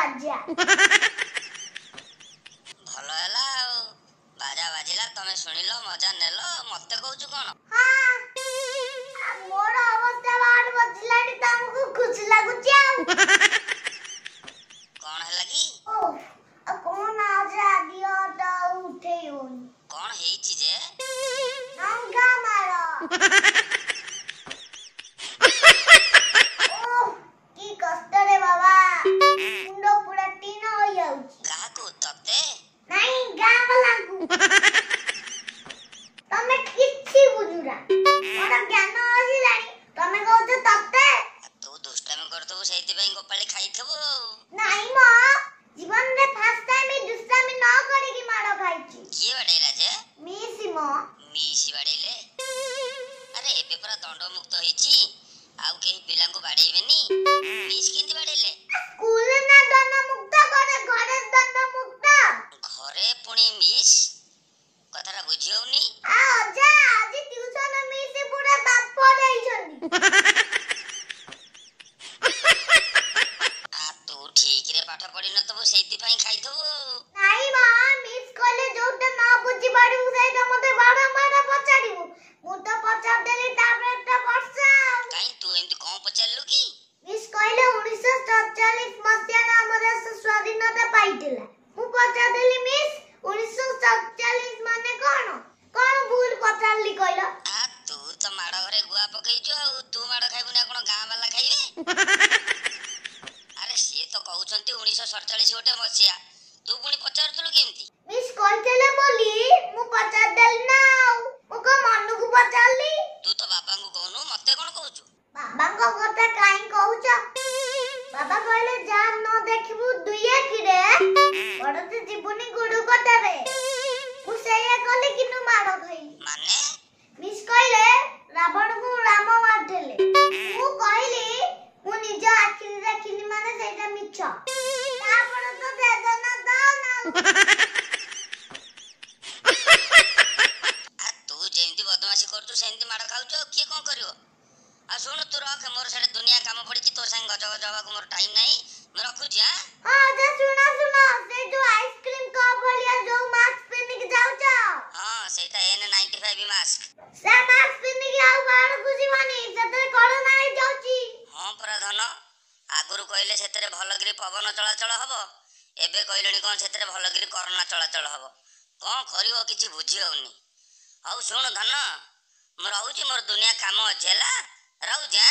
बाजा भलो हैला बाजा बाजिला तमे सुनिलो मजा नेलो मते कहूछु कोन हां मोर अवस्था बाहर बजिलानी तमको खुशी लागुची आउ कोन हैला की ओ कोन आज दियो त उठेयोन कोन हेइची जे नंगा मारो ओ की कष्ट रे बाबा मुंडो पूरा टीन हो जाउची काको तते नहीं गावलागु तमे किछि बुझुरा मोर ज्ञान आजिलानी तमे कहत तते तू दुष्टामी करतबु सेति पई गोपाली खाइथबो नहीं म जीवन रे फर्स्ट टाइम दुष्टामी न करे की मारो खाइची की बडेला जे मिसी म मिसी बडेले अरे एबे पूरा दंड मुक्त होईची आउ केही पिला को बाडेइबेनी मिस किंती बाडेले स्कूल ना दंड मुक्त करे घरे दंड मुक्त घरे पुणी मिस कथरा बुझियोनी आ जा आज ट्यूशन मिसी पूरा बाप देइछनी आ तू ठीक रे पाठ पढि न तबो सेति पई खाइथबो नहीं मा मिस कहले जोटा ना बुझी बाड़ी उसेटा मते बारंबार पचाड़िबु मु तो पचार देली तापर त वर्षा काई तू एंती कोन पचारलु की मिस कहले 1947 मसिया ना हमर स्वाधीनता पाइतिला मु पचार देली मिस 1947 माने कोन कोन भूल पचारली कहलो आ तू तो माड़ घरे गुआ पकईचो आ तू माड़ खाइबु ना कोन गां वाला खाइबे अरे से तो कहउछंती 1947 गोटे मसिया तू पुणी पचारतलु केमती मिस कहतेले बोली मु पचार देली ना मु को मनु को पचारली तू तो बाबा को कहनु मते कोन कहउछु बाबा को কথা काई कहउछ बाबा कहले जा न देखबू दुइया किरे पड़ते जीवनी गुडु कटारे मु सेया कहले किनु मारो खाई माने मिस कहले रावण को राम मारदेले मु कहली मु निज आखि देखिनी माने सेटा मिछ तापर तो बेदना दाओ ना आ तू जेंती बदमाशी करतु सेंती माड़ खाउछु की कोन करियो आ सुन तू रख मोर साडे दुनिया काम पड़ी की तोर संग गज गज हवा को मोर टाइम नहीं मैं रखु जा हां जे सुना सुना से जो आइसक्रीम कप भलिया जो मास्क पहन के जाउ छ हां सेटा N95 मास्क से मास्क पहन के आउ बाहर खुजीवानी सेते कोरोना आई जाउची हां पर धन आगुरु कहले सेतरे भलगिरी पवन चलाचल हबो एबे कहलेनी कोन सेतरे भलगिरी कोरोना चलाचल हबो कोन करिवो किछि बुझी होउनी हौ सुन धन म रहउची मोर दुनिया काम अछेला रहउ जा।